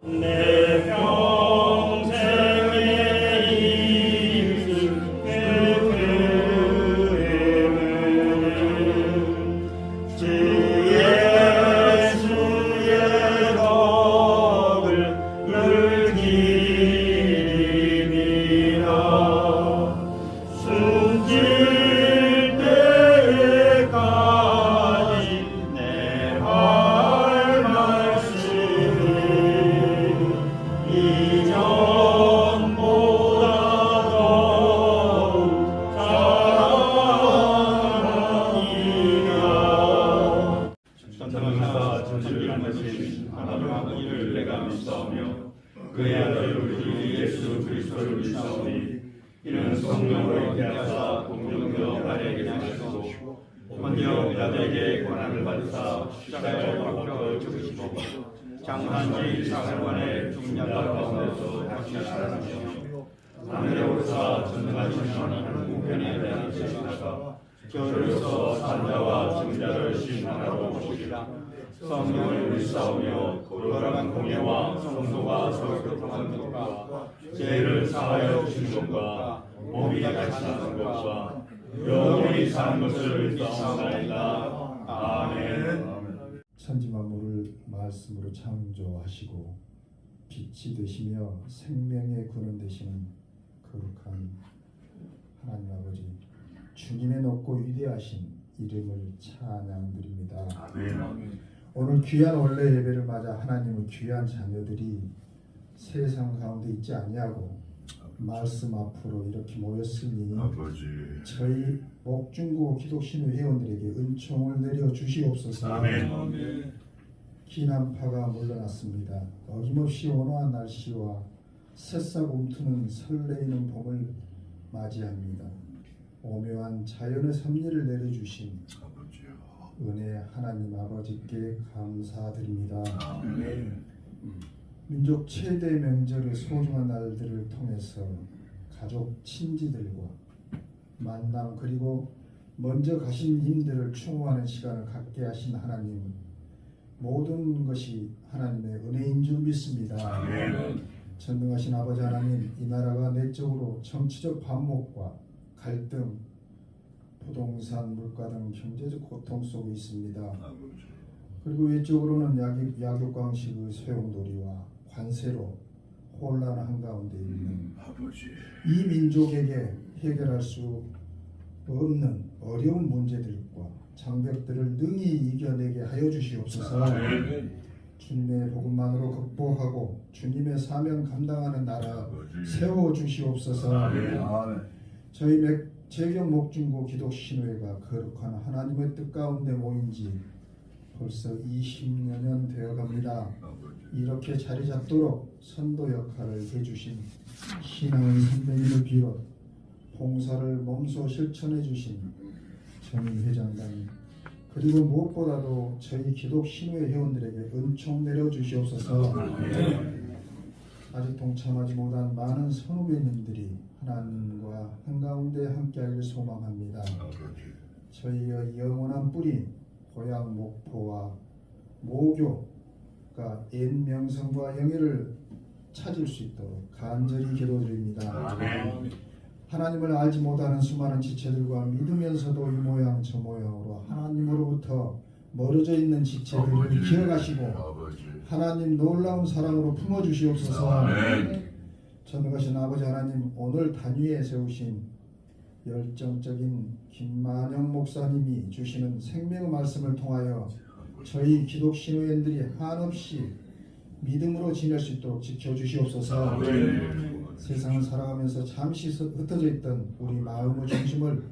내 평생의 입술 주 예수의 덕을 늘 기리리라. 숨질 때까지 내 할 말씀은 이전보다 더욱 사랑하니라. 전능하사 전지전능하신 하나님의 이를 내가 믿사오며 그의 아들 우리 예수 그리스도를 믿사오니 이는 성령으로 잉태하사 동정녀 마리아에게 나시고 본디오 빌라도에게 고난을 받으사 십자가에 박혀 죽으시고 장사한 지 사흘 만에 죽은 자 가운데서 다시 살아나시며 하늘에 오르사 전능하신 하나님 우편에 앉으시다가 저리로서 산자와 증자를 심판하러 오시리라. 성령을 믿사오며 거룩한 공예와 성도가 서로 교통하는 것과 죄를 사하여 주시는 것과 몸이 같이 사는 것과 영원히 사는 것을 믿사옵나이다. 아멘. 천지 만물을 말씀으로 창조하시고 빛이 되시며 생명의 근원 되시는 거룩한 하나님 아버지, 주님의 높고 위대하신 이름을 찬양드립니다. 아멘. 오늘 귀한 원래 예배를 맞아 하나님의 귀한 자녀들이 세상 가운데 있지 아니하고 말씀 앞으로 이렇게 모였으니 아버지, 저희 목중고 기독신의 회원들에게 은총을 내려 주시옵소서. 아멘. 긴 한파가 물러났습니다. 어김없이 온화한 날씨와 새싹 움트는 설레이는 봄을 맞이합니다. 오묘한 자연의 섭리를 내려주신 아버지요. 은혜 하나님 아버지께 감사드립니다. 아멘. 민족 최대 명절의 소중한 날들을 통해서 가족 친지들과 만남 그리고 먼저 가신 님들을 추모하는 시간을 갖게 하신 하나님, 모든 것이 하나님의 은혜인 줄 믿습니다. 아멘. 전능하신 아버지 하나님, 이 나라가 내적으로 정치적 반목과 갈등, 부동산, 물가 등 경제적 고통 속에 있습니다. 아버지, 그리고 외적으로는 약육강식의 소용돌이와 관세로 혼란한 가운데 있는 아버지, 이 민족에게 해결할 수 없는 어려운 문제들과 장벽들을 능히 이겨내게 하여 주시옵소서. 주님의 복음만으로 극복하고 주님의 사명 감당하는 나라 세워 주시옵소서. 저희 재경 목중고 기독신회가 거룩한 하나님의 뜻 가운데 모인 지 벌써 20여 년 되어갑니다. 이렇게 자리 잡도록 선도 역할을 해주신 신앙의 선배님을 비롯 봉사를 몸소 실천해 주신 정인 회장님, 그리고 무엇보다도 저희 기독신회 회원들에게 은총 내려 주시옵소서. 아직 동참하지 못한 많은 선후배님들이 하나님과 한가운데 함께하기를 소망합니다. 저희의 영원한 뿌리 고향 목포와 모교가 옛 명성과 영예를 찾을 수 있도록 간절히 기도드립니다. 하나님을 알지 못하는 수많은 지체들과 믿으면서도 이 모양 저 모양으로 하나님으로부터 멀어져 있는 지체들을 기억하시고 하나님 놀라운 사랑으로 품어주시옵소서. 전능하신 아버지 하나님, 오늘 단위에 세우신 열정적인 김만영 목사님이 주시는 생명의 말씀을 통하여 저희 기독신호인들이 한없이 믿음으로 지낼 수 있도록 지켜주시옵소서. 세상을 살아가면서 잠시 흩어져 있던 우리 마음의 중심을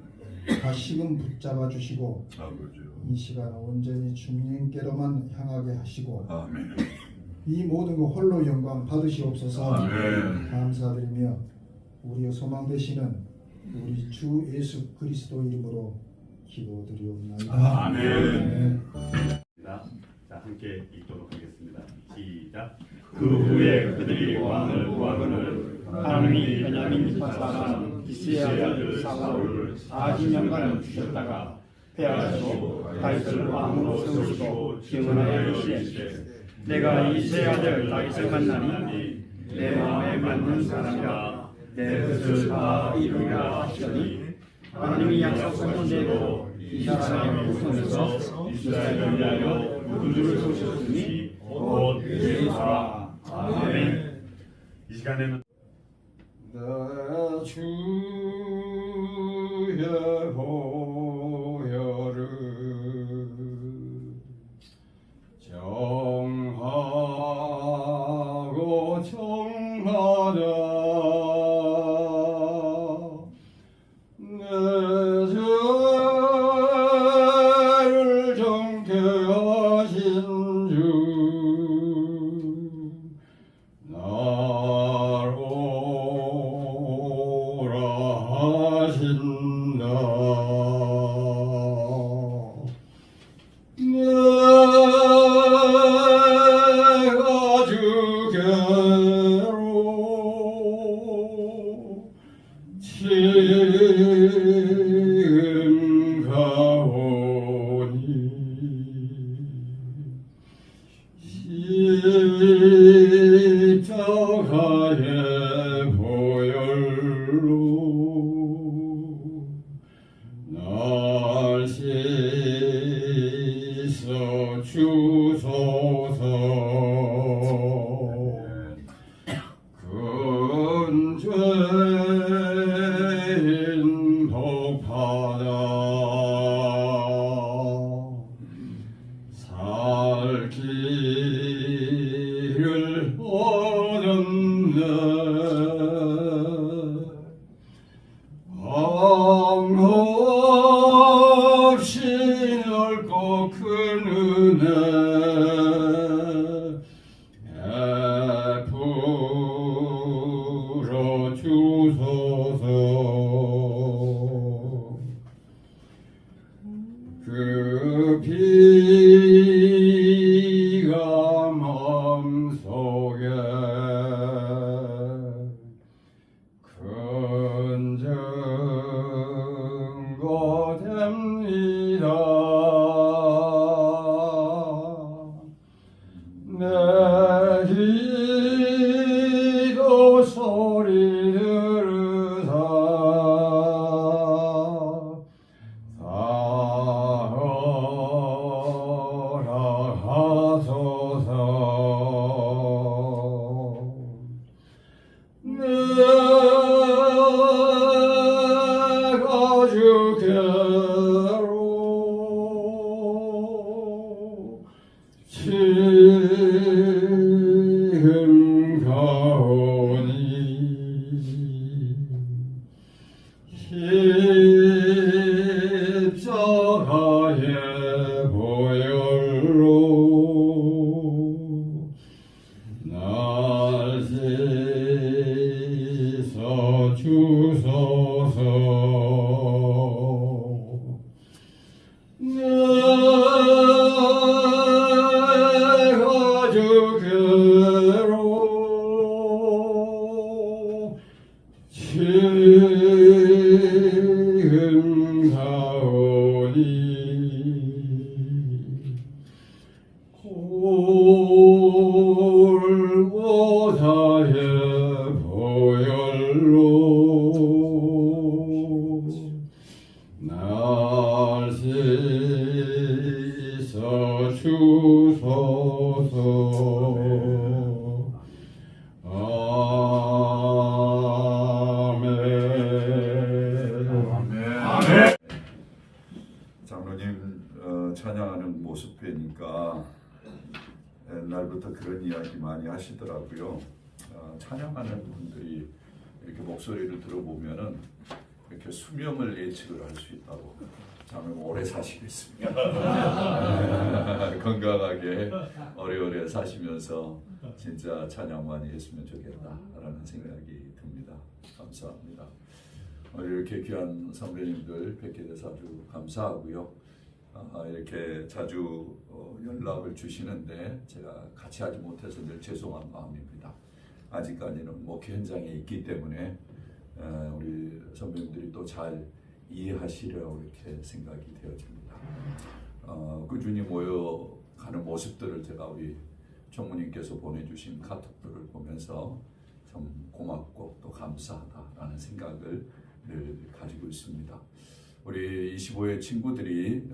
다시금 붙잡아 주시고 이 시간 온전히 주님께로만 향하게 하시고 이 모든 것 홀로 영광 받으시옵소서. 감사드리며 우리의 소망 되시는 우리 주 예수 그리스도 이름으로 기도드리옵나이다. 아멘. 자, 함께 읽도록 하겠습니다. 시작. 그 후에 그들이 왕을 구하거늘 하나님이 베냐민 사람 기스의 아들 사울을 40년간 주셨다가 패하시고 다윗을 왕으로 세우시고 기원하여 이르시되 내가 이 세 아들 다윗을 만나니 내 마음에 맞는 사람이라 내 뜻을 다 이루리라 하시더니 하나님이 약속하신 대로 이 사람의 후손에서 이스라엘을 위하여 군주를 세우셨으니 곧 예수라. 아멘. 이 시간에는 내 주의 보혈을 정하고 정하자 내 죄를 정케 하신 주 나로 오라 하신다. 내가 주께로 지금 가오니 십자가의 보혈로 날 씻어 주소서. 큰 죄인 복받아 살 길을 얻었네. 방없이 넓고 큰 은혜 베풀어 주소서. 그 피가 마음속에 큰 증거 됩니다. 내 기도 소리 들으사 사하라 하소서. 내가 주께로 지금 가오니 십자가의 보혈로 날 씻어 주소서. 내가 주께로 지금 가오니 골고다의 보혈로 날 씻어 주소서. 아멘. 장로님 찬양하는 모습 뵈니까 옛날부터 그런 이야기 많이 하시더라고요. 찬양하는 분들이 이렇게 목소리를 들어보면은 이렇게 수명을 예측을 할 수 있다고. 장로님 오래 사시겠습니다. 건강하게 오래오래 사시면서 진짜 찬양 많이 했으면 좋겠다라는 생각이 듭니다. 감사합니다. 이렇게 귀한 선배님들 뵙게 돼서 아주 감사하고요. 이렇게 자주 연락을 주시는데 제가 같이 하지 못해서 늘 죄송한 마음입니다. 아직까지는 목회 현장에 있기 때문에 우리 선배님들이 또 잘 이해하시려고 이렇게 생각이 되어집니다. 꾸준히 모여가는 모습들을 제가 우리 총무님께서 보내주신 카톡들을 보면서 참 고맙고 또 감사하다라는 생각을 늘 가지고 있습니다. 우리 25회 친구들이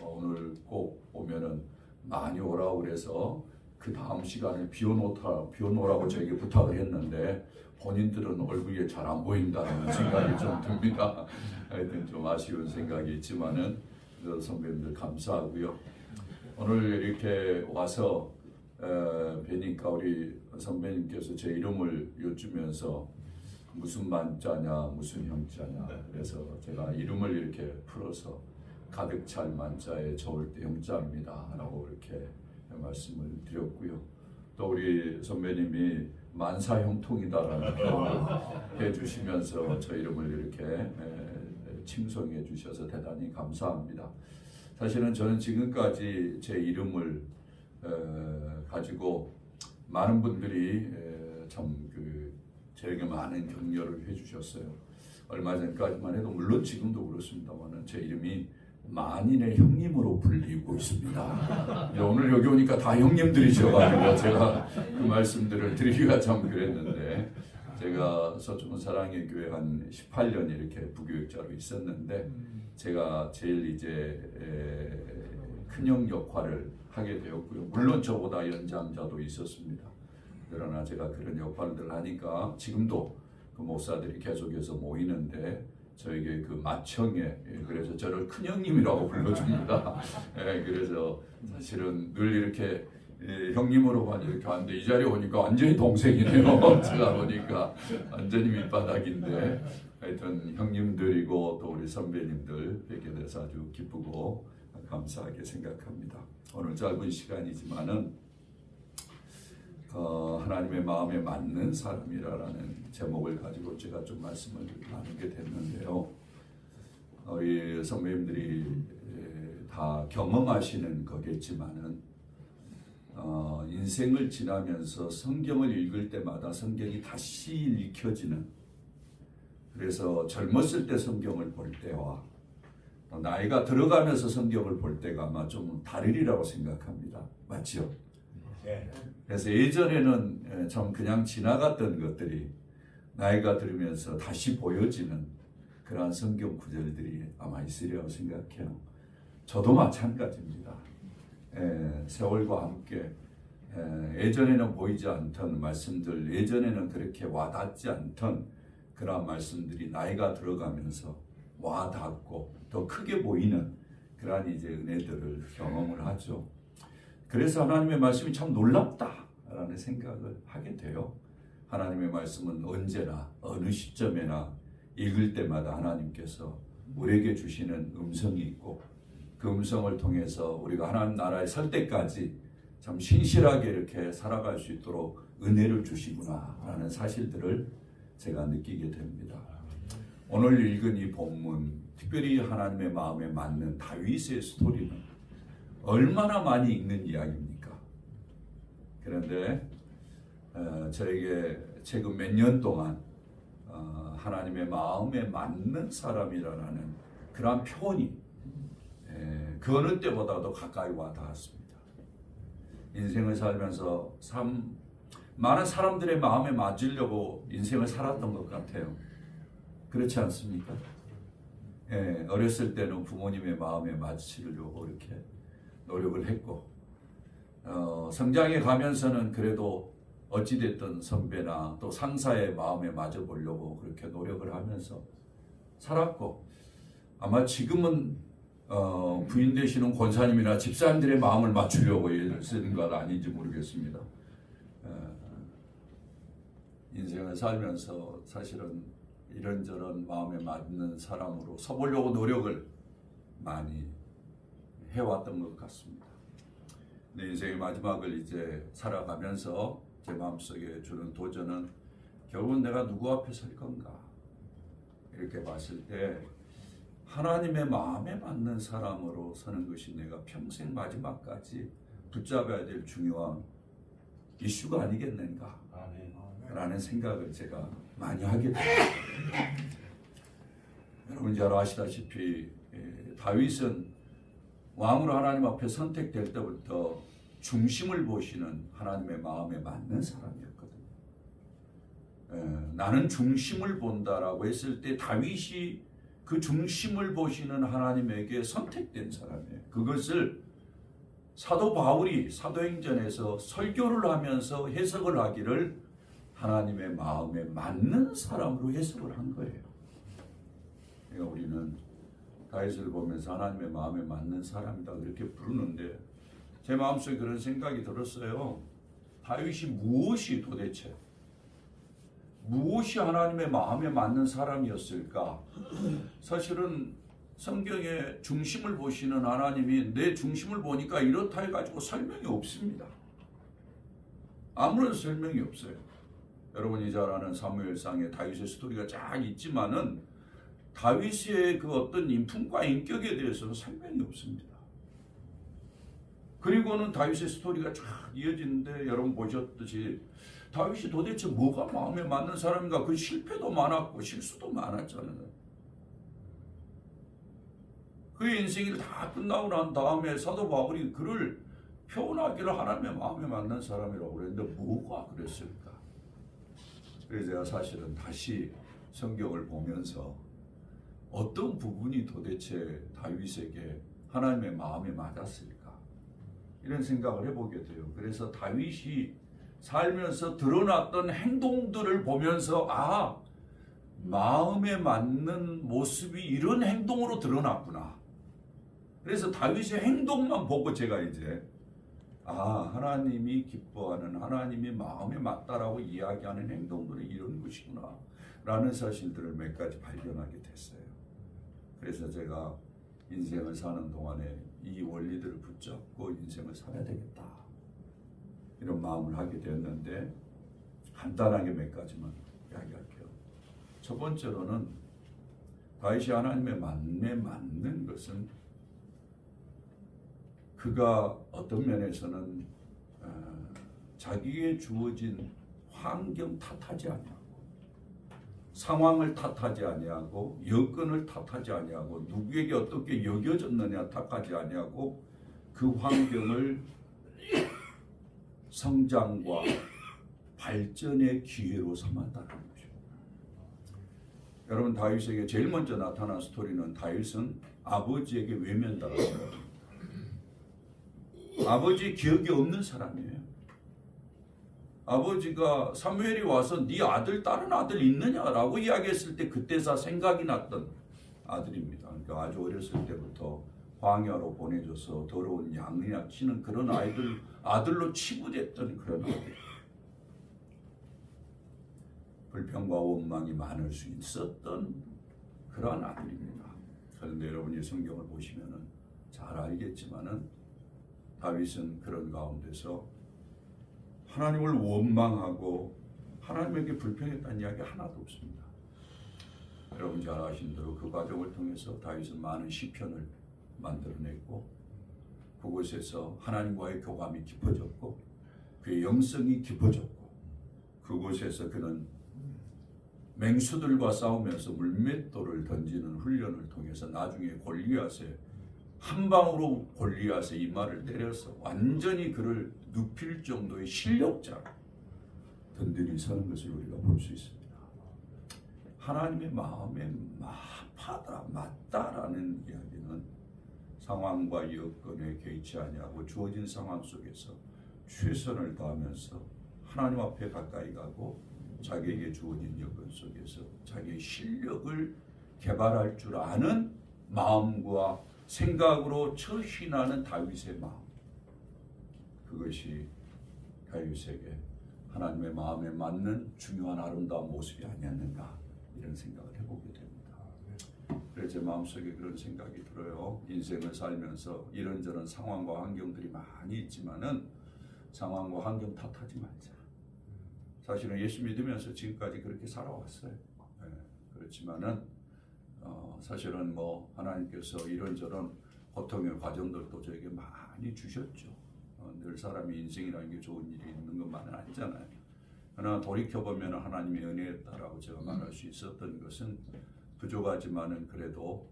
오늘 꼭 오면은 많이 오라고 그래서 그 다음 시간에 비워놓으라고 저에게 부탁을 했는데 본인들은 얼굴이 잘 안 보인다는 생각이 좀 듭니다. 하여튼 좀 아쉬운 생각이 있지만은 선배님들 감사하고요. 오늘 이렇게 와서 뵈니까 우리 선배님께서 제 이름을 여쭈면서 무슨 만자냐 무슨 형자냐 그래서 제가 이름을 이렇게 풀어서 가득 찰 만자에 저을 때 형자입니다 라고 이렇게 말씀을 드렸고요. 또 우리 선배님이 만사형통이다라는 표현을 해주시면서 저 이름을 이렇게 칭송해 주셔서 대단히 감사합니다. 사실은 저는 지금까지 제 이름을 가지고 많은 분들이 참 저에게 많은 격려를 해주셨어요. 얼마 전까지만 해도 물론 지금도 그렇습니다만 제 이름이 만인의 형님으로 불리고 있습니다. 오늘 여기 오니까 다 형님들이셔가지고 제가 그 말씀들을 드리기가 참 그랬는데 제가 서초동 사랑의 교회 한 18년 이렇게 부교육자로 있었는데 제가 제일 이제 큰형 역할을 하게 되었고요. 물론 저보다 연장자도 있었습니다. 그러나 제가 그런 역할들을 하니까 지금도 그 목사들이 계속해서 모이는데 저에게 그 맏형에 그래서 저를 큰형님이라고 불러줍니다. 그래서 사실은 늘 이렇게 형님으로만 이렇게 하는데 이 자리에 오니까 완전히 동생이네요. 제가 보니까 완전히 밑바닥인데 하여튼 형님들이고 또 우리 선배님들 뵙게 돼서 아주 기쁘고 감사하게 생각합니다. 오늘 짧은 시간이지만은 하나님의 마음에 맞는 사람이라는 제목을 가지고 제가 좀 말씀을 나누게 됐는데요. 우리 선배님들이 다 경험하시는 거겠지만은 인생을 지나면서 성경을 읽을 때마다 성경이 다시 읽혀지는, 그래서 젊었을 때 성경을 볼 때와 나이가 들어가면서 성경을 볼 때가 아마 좀 다르리라고 생각합니다. 맞죠? 네. 그래서 예전에는 참 그냥 지나갔던 것들이 나이가 들으면서 다시 보여지는 그러한 성경 구절들이 아마 있으리라고 생각해요. 저도 마찬가지입니다. 세월과 함께 예전에는 보이지 않던 말씀들, 예전에는 그렇게 와닿지 않던 그러한 말씀들이 나이가 들어가면서 와닿고 더 크게 보이는 그러한 이제 은혜들을 경험을 하죠. 그래서 하나님의 말씀이 참 놀랍다라는 생각을 하게 돼요. 하나님의 말씀은 언제나 어느 시점에나 읽을 때마다 하나님께서 우리에게 주시는 음성이 있고 그 음성을 통해서 우리가 하나님 나라에 설 때까지 참 신실하게 이렇게 살아갈 수 있도록 은혜를 주시구나라는 사실들을 제가 느끼게 됩니다. 오늘 읽은 이 본문, 특별히 하나님의 마음에 맞는 다윗의 스토리는 얼마나 많이 읽는 이야기입니까? 그런데 저에게 최근 몇 년 동안 하나님의 마음에 맞는 사람이라는 그러한 표현이 그 어느 때보다도 가까이 와닿았습니다. 인생을 살면서 많은 사람들의 마음에 맞으려고 인생을 살았던 것 같아요. 그렇지 않습니까? 어렸을 때는 부모님의 마음에 맞추려고 이렇게 노력을 했고 성장해 가면서는 그래도 어찌됐든 선배나 또 상사의 마음에 맞아 보려고 그렇게 노력을 하면서 살았고 아마 지금은 부인 되시는 권사님이나 집사님들의 마음을 맞추려고 애를 쓰는 건 아닌지 모르겠습니다. 인생을 살면서 사실은 이런저런 마음에 맞는 사람으로 서보려고 노력을 많이 해왔던 것 같습니다. 내 인생의 마지막을 이제 살아가면서 제 마음속에 주는 도전은 결국은 내가 누구 앞에 설 건가 이렇게 봤을 때 하나님의 마음에 맞는 사람으로 서는 것이 내가 평생 마지막까지 붙잡아야 될 중요한 이슈가 아니겠는가 라는 생각을 제가 많이 하게 됩니다. 여러분 잘 아시다시피 다윗은 왕으로 하나님 앞에 선택될 때부터 중심을 보시는 하나님의 마음에 맞는 사람이었거든요. 나는 중심을 본다라고 했을 때 다윗이 그 중심을 보시는 하나님에게 선택된 사람이에요. 그것을 사도 바울이 사도행전에서 설교를 하면서 해석을 하기를 하나님의 마음에 맞는 사람으로 해석을 한 거예요. 그러니까 우리는 다윗을 보면서 하나님의 마음에 맞는 사람이다 그렇게 부르는데 제 마음속에 그런 생각이 들었어요. 다윗이 무엇이 하나님의 마음에 맞는 사람이었을까? 사실은 성경의 중심을 보시는 하나님이 내 중심을 보니까 이렇다 해가지고 설명이 없습니다. 아무런 설명이 없어요. 여러분이 잘 아는 사무엘상에 다윗의 스토리가 쫙 있지만은 다윗의 그 어떤 인품과 인격에 대해서는 설명이 없습니다. 그리고는 다윗의 스토리가 쫙 이어지는데 여러분 보셨듯이 다윗이 도대체 뭐가 마음에 맞는 사람인가? 그 실패도 많았고 실수도 많았잖아요. 그의 인생이 다 끝나고 난 다음에 사도 바울이 그를 표현하기를 하나님의 마음에 맞는 사람이라고 그랬는데 뭐가 그랬을까? 그래서 제가 사실은 다시 성경을 보면서 어떤 부분이 도대체 다윗에게 하나님의 마음에 맞았을까? 이런 생각을 해보게 돼요. 그래서 다윗이 살면서 드러났던 행동들을 보면서 마음에 맞는 모습이 이런 행동으로 드러났구나. 그래서 다윗의 행동만 보고 제가 이제 하나님이 기뻐하는 하나님이 마음에 맞다라고 이야기하는 행동들이 이런 것이구나 라는 사실들을 몇 가지 발견하게 됐어요. 그래서 제가 인생을 사는 동안에 이 원리들을 붙잡고 인생을 살아야 되겠다 이런 마음을 하게 되었는데 간단하게 몇 가지만 이야기할게요. 첫 번째로는 다윗이 하나님의 마음에 맞는 것은 그가 어떤 면에서는 자기에 주어진 환경 탓하지 아니하고 상황을 탓하지 아니하고 여건을 탓하지 아니하고 누구에게 어떻게 여겨졌느냐 탓하지 아니하고 그 환경을 성장과 발전의 기회로 삼았다는 거죠. 여러분 다윗에게 제일 먼저 나타난 스토리는 다윗은 아버지에게 외면당했어요. 아버지 기억이 없는 사람이에요. 아버지가 사무엘이 와서 네 아들 다른 아들 있느냐라고 이야기했을 때 그때서 생각이 났던 아들입니다. 그러니까 아주 어렸을 때부터 광야로 보내줘서 더러운 양이나 치는 그런 아들로 치부됐던 그런 아들. 불평과 원망이 많을 수 있었던 그러한 아들입니다. 그런데 여러분이 성경을 보시면은 잘 알겠지만은 다윗은 그런 가운데서 하나님을 원망하고 하나님에게 불평했다는 이야기 하나도 없습니다. 여러분 잘 아시는 대로 그 과정을 통해서 다윗은 많은 시편을 만들어냈고 그곳에서 하나님과의 교감이 깊어졌고 그의 영성이 깊어졌고 그곳에서 그는 맹수들과 싸우면서 물맷돌을 던지는 훈련을 통해서 나중에 골리앗의 한 방으로 골리앗의 이마를 때려서 완전히 그를 눕힐 정도의 실력자로 든든히 서는 것을 우리가 볼 수 있습니다. 하나님의 마음에 맞다라는 이야기는 상황과 여건에 개의치 아니하고 주어진 상황 속에서 최선을 다하면서 하나님 앞에 가까이 가고 자기에게 주어진 여건 속에서 자기의 실력을 개발할 줄 아는 마음과 생각으로 처신하는 다윗의 마음, 그것이 다윗에게 하나님의 마음에 맞는 중요한 아름다운 모습이 아니었는가 이런 생각을 해보게 됩니다. 그래서 제 마음속에 그런 생각이 들어요. 인생을 살면서 이런저런 상황과 환경들이 많이 있지만은 상황과 환경 탓하지 말자. 사실은 예수 믿으면서 지금까지 그렇게 살아왔어요. 그렇지만은 사실은 하나님께서 이런저런 고통의 과정들도 저에게 많이 주셨죠. 늘 사람이 인생이라는 게 좋은 일이 있는 것만은 아니잖아요. 그러나 돌이켜보면 하나님의 은혜였다라고 제가 말할 수 있었던 것은 부족하지만은 그래도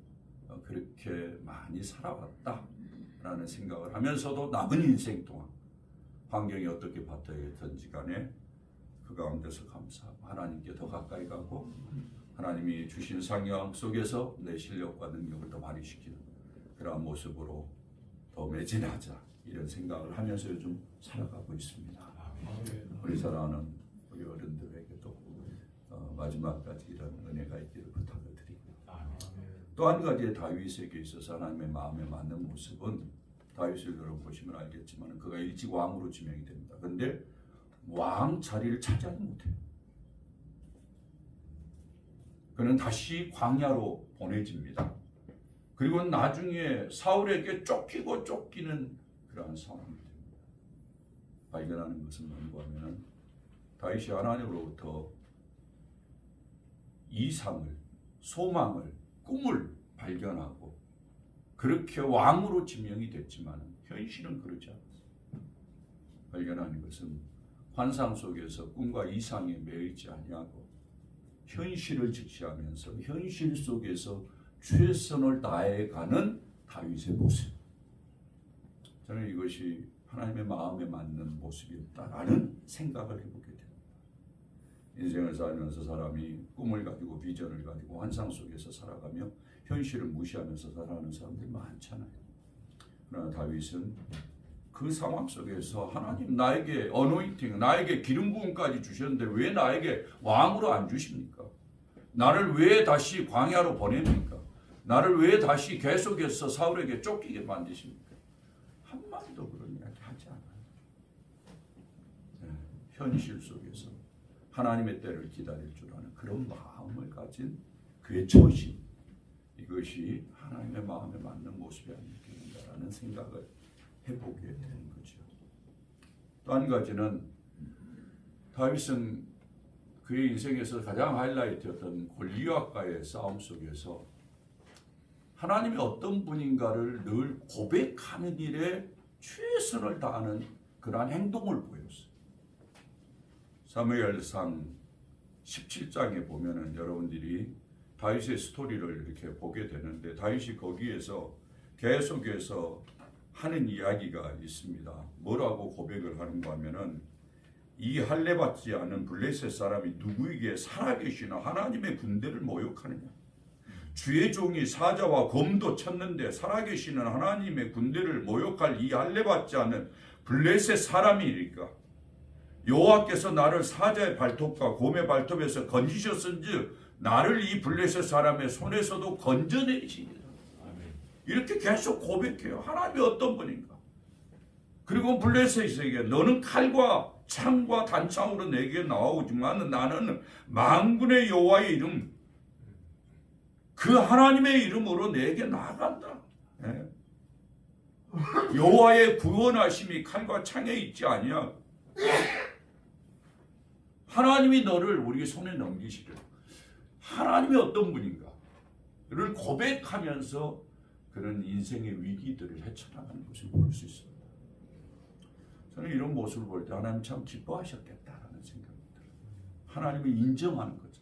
그렇게 많이 살아왔다라는 생각을 하면서도 남은 인생 동안 환경이 어떻게 바뀌었든지 간에 그 가운데서 감사하고 하나님께 더 가까이 가고 하나님이 주신 상황 속에서 내 실력과 능력을 더 발휘시키는 그러한 모습으로 더 매진하자 이런 생각을 하면서 요즘 살아가고 있습니다. 우리 사랑하는 우리 어른들에게도 마지막까지 이런 은혜가 있기를 부탁을 드리고요. 또 한 가지의 다윗에게 있어서 하나님의 마음에 맞는 모습은 다윗을 여러분 보시면 알겠지만 그가 일찍 왕으로 지명이 됩니다. 그런데 왕 자리를 차지하지 못해요. 그는 다시 광야로 보내집니다. 그리고 나중에 사울에게 쫓기고 쫓기는 그러한 상황이 됩니다. 발견하는 것은 뭔가 하면 다윗이 하나님으로부터 이상을, 소망을, 꿈을 발견하고 그렇게 왕으로 지명이 됐지만 현실은 그렇지 않았어요. 발견하는 것은 환상 속에서 꿈과 이상에 매이지 아니하고 현실을 직시하면서 현실 속에서 최선을 다해가는 다윗의 모습. 저는 이것이 하나님의 마음에 맞는 모습이었다라는 생각을 해보게 됩니다. 인생을 살면서 사람이 꿈을 가지고 비전을 가지고 환상 속에서 살아가며 현실을 무시하면서 살아가는 사람들이 많잖아요. 그러나 다윗은 그 상황 속에서 하나님 나에게 어노인팅, 나에게 기름 부음까지 주셨는데 왜 나에게 왕으로 안 주십니까? 나를 왜 다시 광야로 보냅니까? 나를 왜 다시 계속해서 사울에게 쫓기게 만드십니까? 한마디도 그런 이야기 하지 않아요. 네, 현실 속에서 하나님의 때를 기다릴 줄 아는 그런 마음을 가진 그의 처신, 이것이 하나님의 마음에 맞는 모습이 아닐까라는 생각을 해보게 되는 거죠. 또 한 가지는 다윗은 그의 인생에서 가장 하이라이트였던 골리앗과의 싸움 속에서 하나님이 어떤 분인가를 늘 고백하는 일에 최선을 다하는 그러한 행동을 보였어요. 사무엘상 17장에 보면은 여러분들이 다윗의 스토리를 이렇게 보게 되는데 다윗이 거기에서 계속해서 하는 이야기가 있습니다. 뭐라고 고백을 하는가 하면은 이 할례받지 않은 블레셋 사람이 누구에게 살아계시나 하나님의 군대를 모욕하느냐. 주의 종이 사자와 검도 쳤는데 살아계시는 하나님의 군대를 모욕할 이 할례받지 않은 블레셋 사람이니까 여호와께서 나를 사자의 발톱과 곰의 발톱에서 건지셨은즉 나를 이 블레셋 사람의 손에서도 건져내시리라. 이렇게 계속 고백해요. 하나님이 어떤 분인가. 그리고 블레셋에게 너는 칼과 창과 단창으로 내게 나오지만 나는 만군의 여호와의 이름 그 하나님의 이름으로 내게 나아간다. 예. 여호와의 구원하심이 칼과 창에 있지 아니야. 하나님이 너를 우리 손에 넘기시려. 하나님이 어떤 분인가를 고백하면서 그런 인생의 위기들을 헤쳐나가는 것을 볼 수 있습니다. 저는 이런 모습을 볼 때 하나님 참 기뻐하셨겠다라는 생각이 들어요. 하나님을 인정하는 거죠.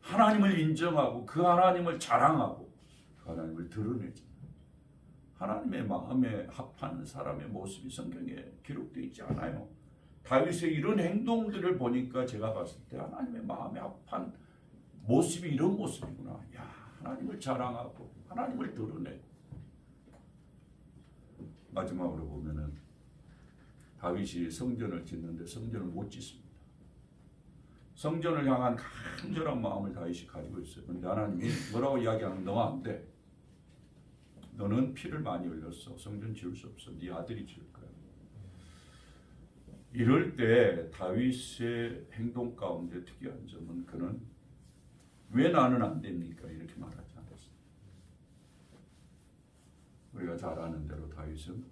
하나님을 인정하고 그 하나님을 자랑하고 그 하나님을 드러내죠. 하나님의 마음에 합하는 사람의 모습이 성경에 기록되어 있지 않아요. 다윗의 이런 행동들을 보니까 제가 봤을 때 하나님의 마음에 합한 모습이 이런 모습이구나. 야, 하나님을 자랑하고 하나님을 드러내고. 마지막으로 보면은 다윗이 성전을 짓는데 성전을 못 짓습니다. 성전을 향한 간절한 마음을 다윗이 가지고 있어요. 그런데 하나님이 뭐라고 이야기하면 너 안 돼. 너는 피를 많이 흘렸어. 성전 지을 수 없어. 네 아들이 지을 거야. 이럴 때 다윗의 행동 가운데 특이한 점은 그는 왜 나는 안 됩니까? 이렇게 말하지 않았어요. 우리가 잘 아는 대로 다윗은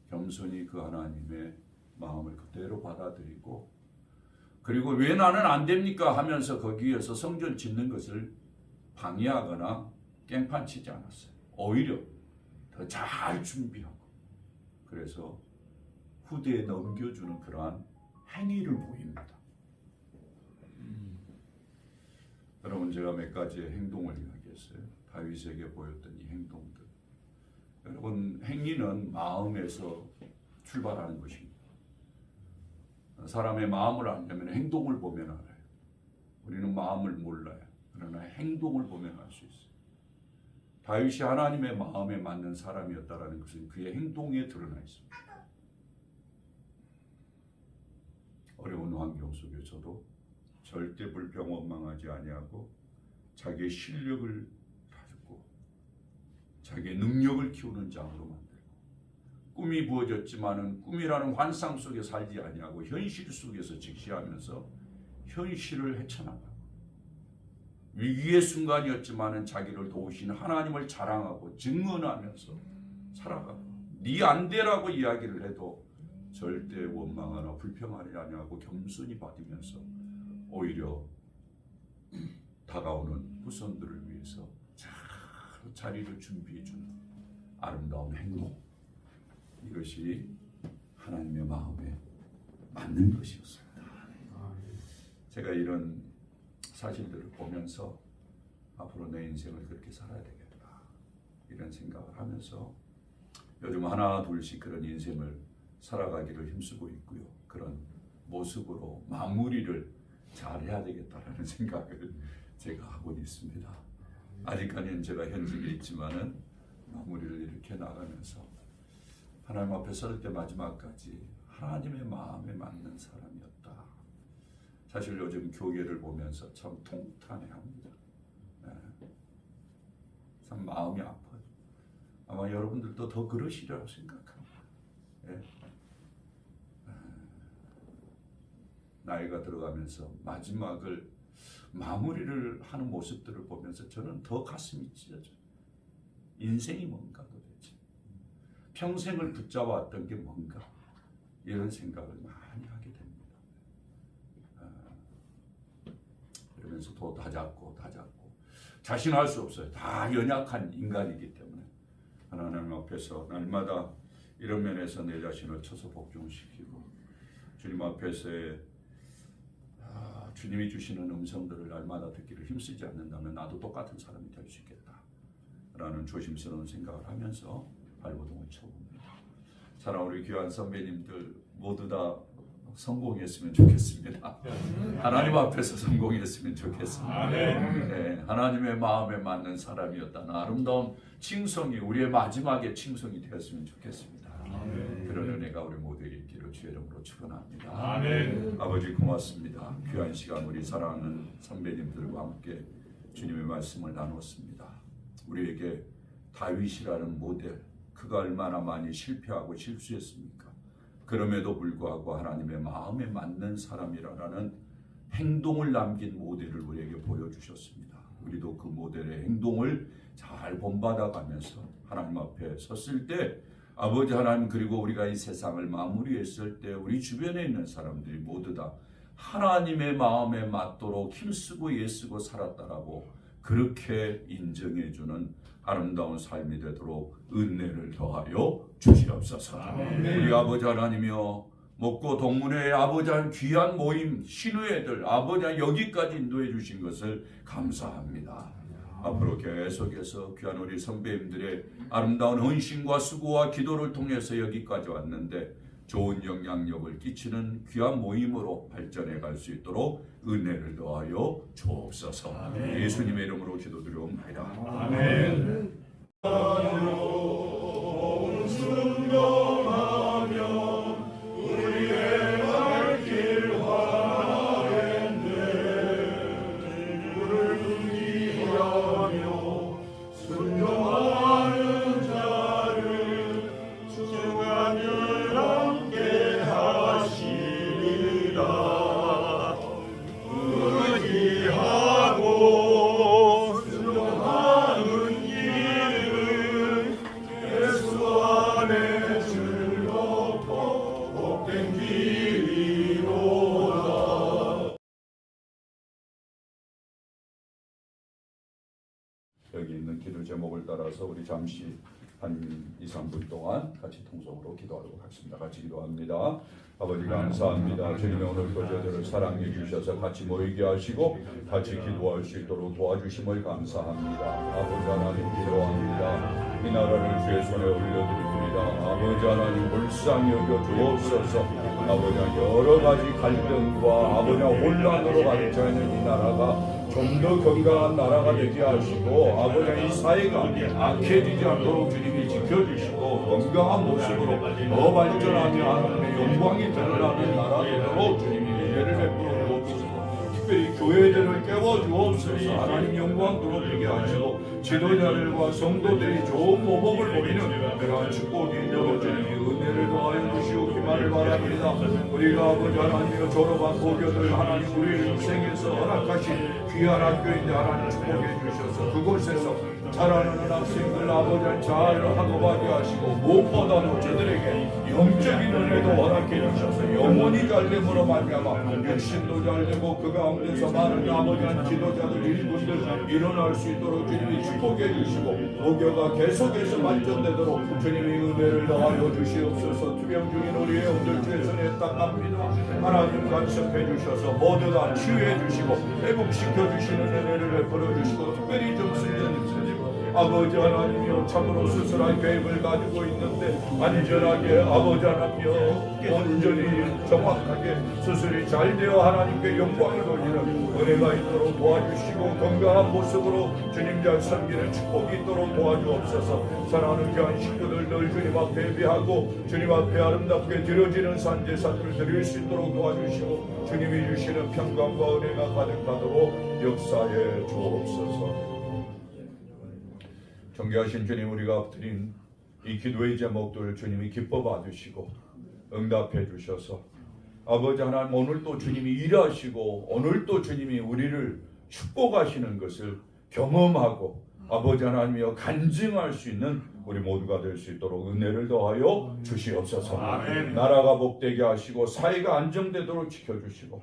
겸손히 그 하나님의 마음을 그대로 받아들이고 그리고 왜 나는 안 됩니까? 하면서 거기에서 성전 짓는 것을 방해하거나 깽판치지 않았어요. 오히려 더 잘 준비하고 그래서 후대에 넘겨주는 그러한 행위를 보입니다. 여러분 제가 몇 가지의 행동을 이야기했어요. 다윗에게 보였던 이 행동들. 여러분 행위는 마음에서 출발하는 것입니다. 사람의 마음을 알려면 행동을 보면 알아요. 우리는 마음을 몰라요. 그러나 행동을 보면 알 수 있어요. 다윗이 하나님의 마음에 맞는 사람이었다라는 것은 그의 행동에 드러나 있습니다. 어려운 환경 속에서도 절대 불평 원망하지 아니하고 자기의 실력을 가지고 자기의 능력을 키우는 자로 만들고, 꿈이 부어졌지만은 꿈이라는 환상 속에 살지 아니하고 현실 속에서 직시하면서 현실을 헤쳐나가고, 위기의 순간이었지만은 자기를 도우신 하나님을 자랑하고 증언하면서 살아가고, 네 안 되라고 이야기를 해도 절대 원망하나 불평하지 아니하고 겸손히 받으면서 오히려 다가오는 후손들을 위해서 잘 자리를 준비해주는 아름다운 행동, 이것이 하나님의 마음에 맞는 것이었습니다. 제가 이런 사실들을 보면서 앞으로 내 인생을 그렇게 살아야 되겠다, 이런 생각을 하면서 요즘 하나 둘씩 그런 인생을 살아가기를 힘쓰고 있고요. 그런 모습으로 마무리를 잘 해야 되겠다라는 생각을 제가 하고 있습니다. 아직까지는 제가 현직에 있지만은 마무리를 이렇게 나가면서 하나님 앞에 설 때 마지막까지 하나님의 마음에 맞는 사람이었다. 사실 요즘 교계를 보면서 참 통탄해합니다. 참 마음이 아파요. 아마 여러분들도 더 그러시리라고 생각합니다. 나이가 들어가면서 마무리를 하는 모습들을 보면서 저는 더 가슴이 찢어져요. 인생이 뭔가 도대체, 평생을 붙잡아왔던 게 뭔가, 이런 생각을 많이 하게 됩니다. 그러면서 또 다잡고 자신할 수 없어요. 다 연약한 인간이기 때문에 하나님 앞에서 날마다 이런 면에서 내 자신을 쳐서 복종시키고, 주님 앞에서의 주님이 주시는 음성들을 날마다 듣기를 힘쓰지 않는다면 나도 똑같은 사람이 될 수 있겠다라는 조심스러운 생각을 하면서 발버둥을 쳐봅니다. 사랑하는 우리 귀한 선배님들 모두 다 성공했으면 좋겠습니다. 하나님 앞에서 성공했으면 좋겠습니다. 네, 하나님의 마음에 맞는 사람이었다는 아름다운 칭송이 우리의 마지막의 칭송이 되었으면 좋겠습니다. 그런 은혜가 우리 모두에게 있기를 주의 이름으로 축원합니다. 아멘. 아버지 고맙습니다. 귀한 시간 우리 사랑하는 선배님들과 함께 주님의 말씀을 나눴습니다. 우리에게 다윗이라는 모델, 그가 얼마나 많이 실패하고 실수했습니까? 그럼에도 불구하고 하나님의 마음에 맞는 사람이라는 행동을 남긴 모델을 우리에게 보여주셨습니다. 우리도 그 모델의 행동을 잘 본받아가면서 하나님 앞에 섰을 때, 아버지 하나님, 그리고 우리가 이 세상을 마무리했을 때 우리 주변에 있는 사람들이 모두 다 하나님의 마음에 맞도록 힘쓰고 애쓰고 살았다라고 그렇게 인정해주는 아름다운 삶이 되도록 은혜를 더하여 주시옵소서. 우리 아버지 하나님이여, 먹고 동문회의 아버지 하나님 귀한 모임 신우애들 아버지 하나님 여기까지 인도해 주신 것을 감사합니다. 앞으로 계속해서 귀한 우리 선배님들의 아름다운 헌신과 수고와 기도를 통해서 여기까지 왔는데 좋은 영향력을 끼치는 귀한 모임으로 발전해 갈 수 있도록 은혜를 더하여 주옵소서. 예수님의 이름으로 기도드리옵나이다. 아멘. 여기 있는 기도 제목을 따라서 우리 잠시 한 2-3분 동안 같이 통성으로 기도하도록 하겠습니다. 같이 기도합니다. 아버지 감사합니다. 주님의 오늘 저희들을 사랑해 주셔서 같이 모이게 하시고 같이 기도할 수 있도록 도와주심을 감사합니다. 아버지 하나님 기도합니다. 이 나라를 주의 손에 올려드립니다. 아버지 하나님 불쌍히 여겨 주옵소서. 아버지 여러 가지 갈등과 아버지 혼란으로 가득 차 있는 이 나라가 좀 더 건강한 나라가 되게 하시고 아버지 이 사회가 악해지지 않도록 주님이 지켜주시고 건강한 모습으로 더 발전하며 하나님의 영광이 드러나는 나라 되도록 주님이 은혜를 베풀어 주옵소서. 특별히 교회들을 깨워주옵소서. 하나님 영광 드러나게 하시고 지도자들과 성도들이 좋은 모범을 보이는 그러한 축복이 있도록 주님이 은혜를 더하여 주시옵기만을 바랍니다. 우리가 아버지 하나님의 졸업한 고교들 하나님 우리 인생에서 허락하신 귀한 학교인데 하나님 축복해 주셔서 그곳에서 자라나는 학생들 아버지 잘 학업하게 하시고 무엇보다도 저들에게 영적인 은혜도 허락해 주셔서 영혼이 잘됨으로 말미암아 육신도 잘되고 그 가운데서 많은 아버지 지도자들 일꾼들 일어날 수 있도록 주님이 축복해 주시고 목교가 계속해서 발전되도록 주님이 은혜를 더하여 주시옵소서. 투병 중인 우리의 영들 주의 손에 딱합니다. 하나님 간섭해 주셔서 모두 다 치유해 주시고 회복시켜 주시는 은혜를 베풀어 주시고 특별히 정승전 아버지 하나님이여 참으로 수술할 계획을 가지고 있는데 안전하게 아버지 하나님이여 온전히 정확하게 수술이 잘 되어 하나님께 영광을 돌리는 은혜가 있도록 도와주시고 건강한 모습으로 주님 잘 섬기는 축복이 있도록 도와주옵소서. 사랑하는 귀한 식구들 늘 주님 앞에 예배하고 주님 앞에 아름답게 드려지는 산제사들을 드릴 수 있도록 도와주시고 주님이 주시는 평강과 은혜가 가득하도록 역사해 주옵소서. 존귀하신 주님 우리가 드린 이 기도의 제목들을 주님이 기뻐 받으시고 응답해 주셔서 아버지 하나님 오늘도 주님이 일하시고 오늘도 주님이 우리를 축복하시는 것을 경험하고 아버지 하나님이여 간증할 수 있는 우리 모두가 될 수 있도록 은혜를 더하여 주시옵소서. 아멘. 나라가 복되게 하시고 사회가 안정되도록 지켜주시고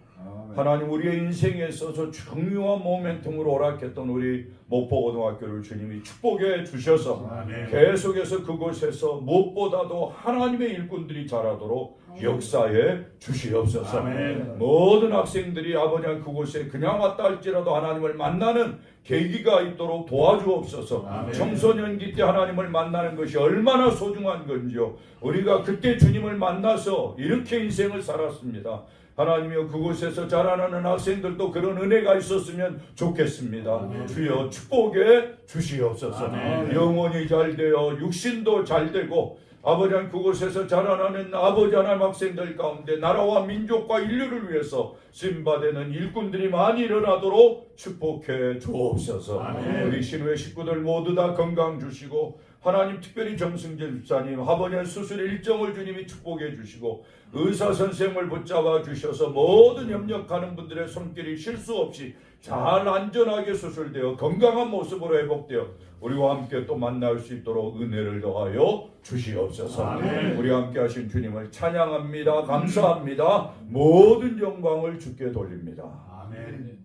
하나님 우리의 인생에 있어서 중요한 모멘텀으로 허락했던 우리 목포고등학교를 주님이 축복해 주셔서 아멘. 계속해서 그곳에서 무엇보다도 하나님의 일꾼들이 자라도록 역사해 주시옵소서. 아멘. 모든 학생들이 아버지 그곳에 그냥 왔다 할지라도 하나님을 만나는 계기가 있도록 도와주옵소서. 아멘. 청소년기 때 하나님을 만나는 것이 얼마나 소중한 건지요. 우리가 그때 주님을 만나서 이렇게 인생을 살았습니다. 하나님이여 그곳에서 자라나는 학생들도 그런 은혜가 있었으면 좋겠습니다. 주여 축복해 주시옵소서. 영혼이 잘되어 육신도 잘되고 아버지 하나님 그곳에서 자라나는 아버지 하나님 학생들 가운데 나라와 민족과 인류를 위해서 쓰임받는 일꾼들이 많이 일어나도록 축복해 주옵소서. 우리 신우의 식구들 모두 다 건강 주시고 하나님 특별히 정승재 집사님 아버지의 수술 일정을 주님이 축복해 주시고 의사 선생님을 붙잡아 주셔서 모든 협력하는 분들의 손길이 실수 없이 잘 안전하게 수술되어 건강한 모습으로 회복되어 우리와 함께 또 만날 수 있도록 은혜를 더하여 주시옵소서. 아멘. 우리와 함께 하신 주님을 찬양합니다. 감사합니다. 모든 영광을 주께 돌립니다. 아멘.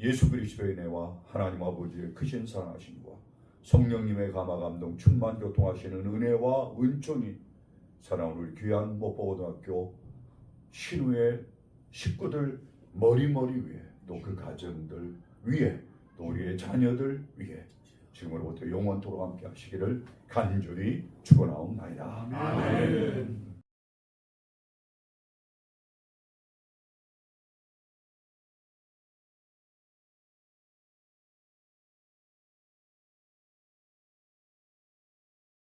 예수 그리스도의 은혜와 하나님 아버지의 크신 사랑하심과 성령님의 감화 감동 충만 교통하시는 은혜와 은총이 사랑하는 우리 귀한 목포고등학교 신우의 식구들 머리머리 위에 또 그 가정들 위에 또 우리의 자녀들 위에 지금으로부터 영원토록 함께 하시기를 간절히 축원하옵나이다. 아멘.